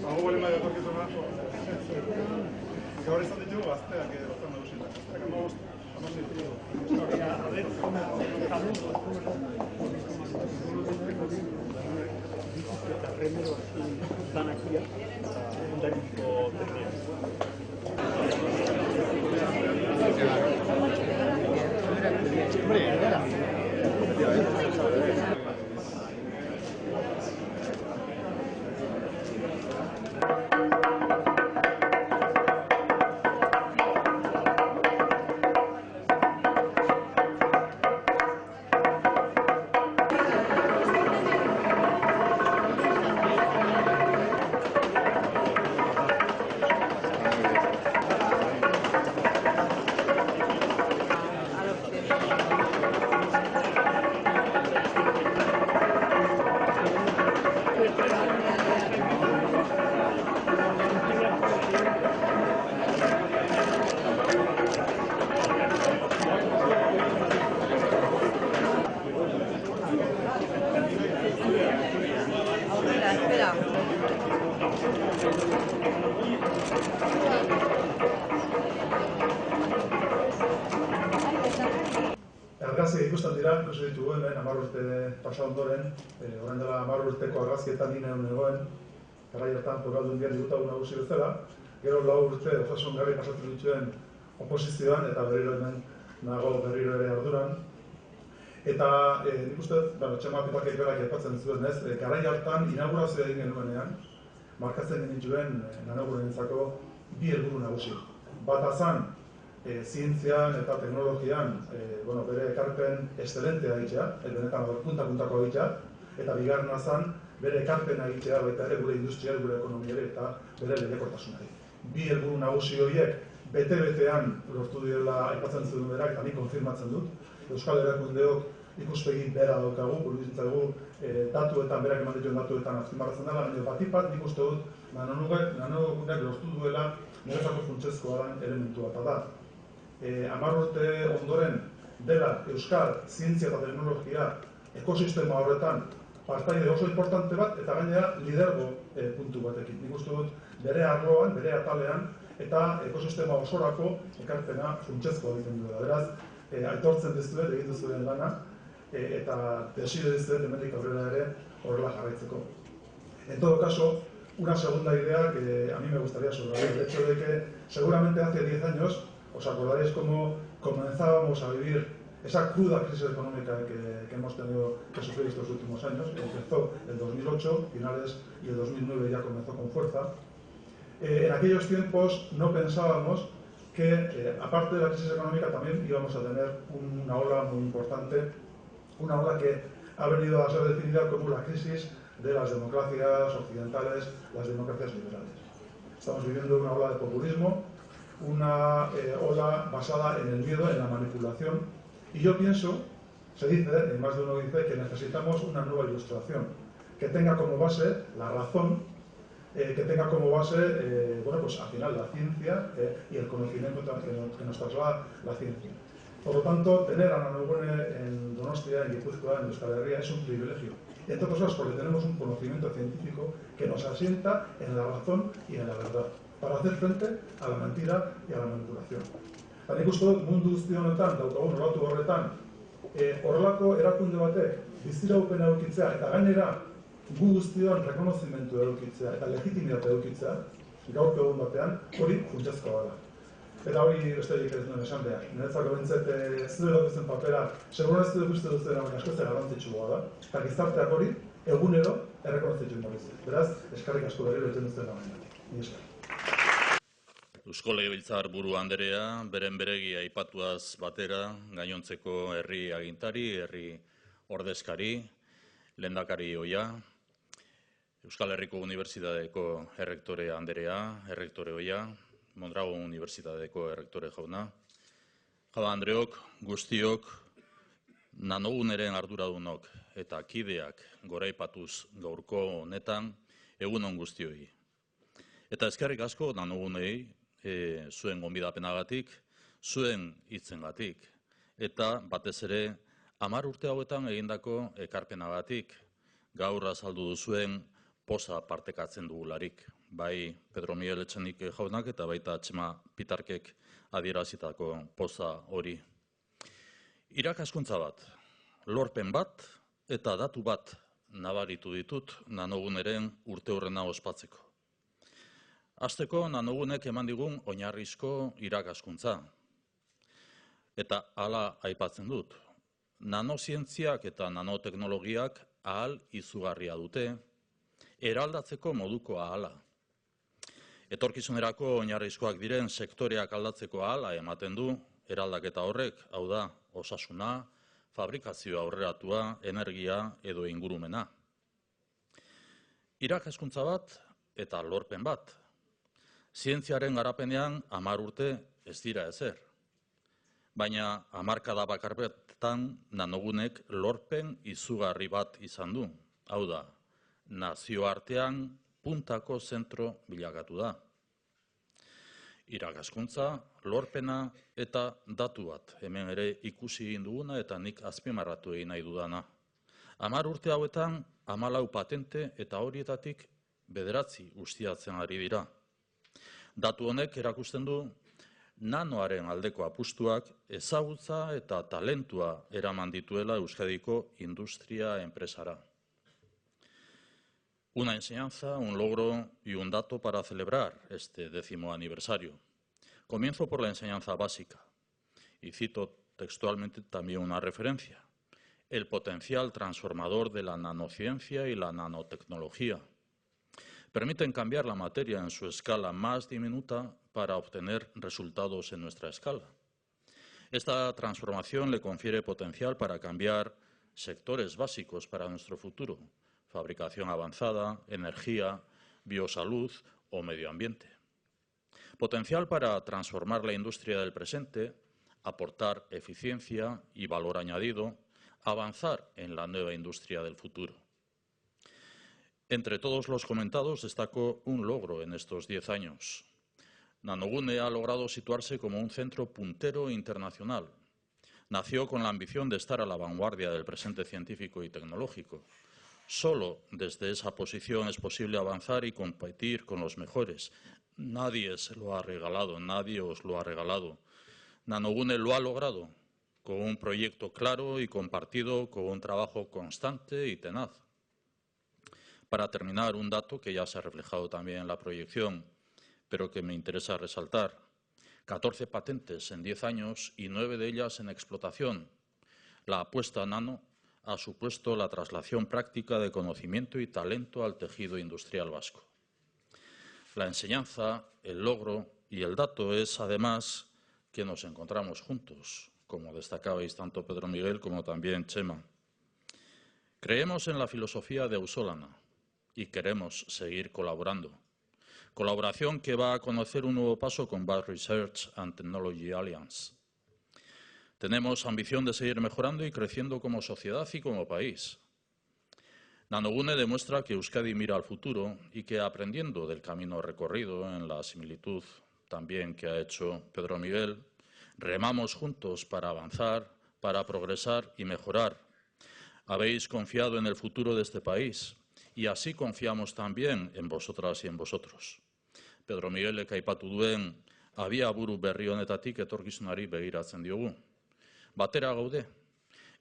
Hago boli maia torkizuna. Gaur izan ditugu gazteak baztan nagusinak. Gazteak Argazkiak ikusten dira, ikusi ditugu hemen, 10 urte pasa ondoren, orain dela 10 urteko argazkietan ninen egoen, garai hartan Foru Aldundian diputatu nagusi bezala, gero 4 urte osasungarri pasatzen dituen oposizioan, eta berriro hemen nago berriro ere arduran. Eta nik uste, Txema Pitakek berak aipatzen zuen ez, garai hartan inaugurazioa egin genuenean, markatzen genituen nanogurenentzako bi helburu nagusi. Bata zan, zientzian eta teknologian bere ekarpen excelentea egitea, benetan punta-puntako egitea, eta bigarrena zan, bere ekarpena egitea baita ere gure industria, gure ekonomiare eta bere lehiakortasunari. Bi helburu nagusi horiek bete-betean lortu direla aipatzen zuen berak, eta nik konfirmatzen dut. Euskal erakundeok ikuspegi bera daukagu, iruditzen datuetan, berak eman dituen datuetan azpimarratzen dela, baina batipat nik uste dut nanoguneak lortu duela niretzako funtsezkoa den elementua eta da. 10 urte ondoren dela Euskal zientzia eta teknologia ekosistema horretan partaide oso importante bat eta gainera lidergo puntu batekin. Nik uste dut bere arloan, bere atalean eta ekosistema osorako ekarpena funtsezkoa egiten duela. Beraz, aitortzen dizuet egin duzuen lana eta desire dizuet hemendik aurrera ere horrela jarraitzeko. En todo caso, una segunda idea que a mí me gustaría subrayar, el hecho de que seguramente hace 10 años os acordaréis cómo comenzábamos a vivir esa cruda crisis económica que hemos tenido que sufrir estos últimos años. Empezó en 2008, finales, y el 2009 ya comenzó con fuerza. En aquellos tiempos no pensábamos que, aparte de la crisis económica, también íbamos a tener una ola muy importante, una ola que ha venido a ser definida como la crisis de las democracias occidentales, las democracias liberales. Estamos viviendo una ola de populismo, una ola basada en el miedo, en la manipulación, y yo pienso, se dice, y más de uno dice, que necesitamos una nueva ilustración, que tenga como base la razón, que tenga como base, pues al final la ciencia y el conocimiento que nos traslada la ciencia. Por lo tanto, tener a Nanogune en Donostia, en Guipúzcoa, en Euskal Herria, es un privilegio. Entre otras cosas porque tenemos un conocimiento científico que nos asienta en la razón y en la verdad, para hacer frente a la mentira y a la manipulación. Nik uste dut mundu guzti honetan, daukagun olatu horretan, horrelako erakunde batek biziraupena edukitzea eta gainera gu guztion rekonozimentu edukitzea eta legitimitate edukitzea, gaurko egun batean, hori funtsezkoa da. Eta hori besterik ez duen esan behar. Niretzako bintzet zure daukizuen papera, segura ez dut uste duzuen hau asko zera garrantzitsua da, eta gizarteak hori egunero errekonozitzen barizu. Beraz, eskarrik asko berriro egiten duzuen hau. Ni esker. Eusko Legebiltzarburu Anderea, beren beregi aipatuaz batera, gainontzeko herri agintari, herri ordezkari, lehendakari oia, Euskal Herriko Unibertsitateko errektore Anderea, errektore oia, Mondragon Unibertsitateko errektore jauna, Jaba Andreok, guztiok, Nanoguneren arduradunok eta kideak goraipatuz gaurko honetan, egun on guztioi. Eta eskerrik asko Nanogunei, zuen gonbidapenagatik, zuen hitzengatik, eta batez ere 10 urte hauetan egindako ekarpenagatik, gaur azaldu duzuen poza partekatzen dugularik. Bai Pedro Miguel Etxenik jaunak eta baita Txema Pitarkek adierazitako poza hori. Irakaskuntza bat, lorpen bat eta datu bat nabaritu ditut Nanoguneren urteurrena ospatzeko. Hasteko Nanogunek eman digun oinarrizko irakaskuntza. Eta hala aipatzen dut. Nanozientziak eta nanoteknologiak ahal izugarria dute, eraldatzeko moduko ahala. Etorkizunerako oinarrizkoak diren sektoreak aldatzeko ahala ematen du, eraldaketa horrek, hau da, osasuna, fabrikazio aurreratua, energia edo ingurumena. Irakaskuntza bat eta lorpen bat. Zientziaren garapenean 10 urte ez dira ezer. Baina hamarkada bakarbetan Nanogunek lorpen izugarri bat izan du. Hau da, nazioartean puntako zentro bilakatu da. Irakaskuntza, lorpena eta datu bat. Hemen ere ikusi egin duguna eta nik azpimarratu egin nahi dudana. 10 urte hauetan 14 patente eta horietatik 9 ustiatzen ari dira. Datu honek erakusten du nanoaren aldeko apustuak ezagutza eta talentua eraman dituela Euskadiko industria enpresara. Una enseñanza, un logro y un dato para celebrar este 10º aniversario. Comienzo por la enseñanza básica y cito textualmente también una referencia. El potencial transformador de la nanociencia y la nanotecnología permiten cambiar la materia en su escala más diminuta para obtener resultados en nuestra escala. Esta transformación le confiere potencial para cambiar sectores básicos para nuestro futuro: fabricación avanzada, energía, biosalud o medio ambiente. Potencial para transformar la industria del presente, aportar eficiencia y valor añadido, avanzar en la nueva industria del futuro. Entre todos los comentados destaco un logro en estos 10 años. Nanogune ha logrado situarse como un centro puntero internacional. Nació con la ambición de estar a la vanguardia del presente científico y tecnológico. Solo desde esa posición es posible avanzar y competir con los mejores. Nadie se lo ha regalado, nadie os lo ha regalado. Nanogune lo ha logrado con un proyecto claro y compartido, con un trabajo constante y tenaz. Para terminar, un dato que ya se ha reflejado también en la proyección, pero que me interesa resaltar. 14 patentes en 10 años y 9 de ellas en explotación. La apuesta nano ha supuesto la traslación práctica de conocimiento y talento al tejido industrial vasco. La enseñanza, el logro y el dato es, además, que nos encontramos juntos, como destacabais tanto Pedro Miguel como también Txema. Creemos en la filosofía de Auzolana y queremos seguir colaborando. Colaboración que va a conocer un nuevo paso con Basque Research and Technology Alliance. Tenemos ambición de seguir mejorando y creciendo como sociedad y como país. Nanogune demuestra que Euskadi mira al futuro y que, aprendiendo del camino recorrido en la similitud también que ha hecho Pedro Miguel, remamos juntos para avanzar, para progresar y mejorar. Habéis confiado en el futuro de este país y así confiamos también en vosotras y en vosotros. Pedro Miguelek aipatu duen abiaburu berri honetatik etorkizunari begiratzen diogu. Batera gaude,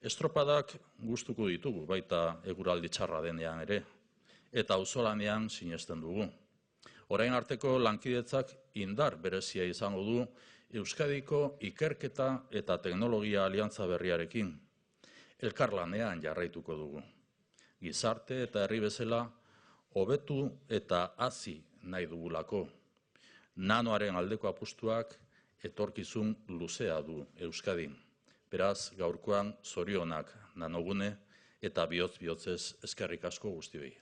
estropadak gustuko ditugu, baita eguraldi txarra denean ere, eta auzolanean sinesten dugu. Orain arteko lankidetzak indar berezia izango du Euskadiko ikerketa eta teknologia aliantza berriarekin. Elkarlanean jarraituko dugu. Gizarte eta herri bezala hobetu eta hazi nahi dugulako. Nanoaren aldeko apustuak etorkizun luzea du Euskadin. Beraz, gaurkoan zorionak Nanogune eta bihotz-bihotzez eskerrik asko guztioi.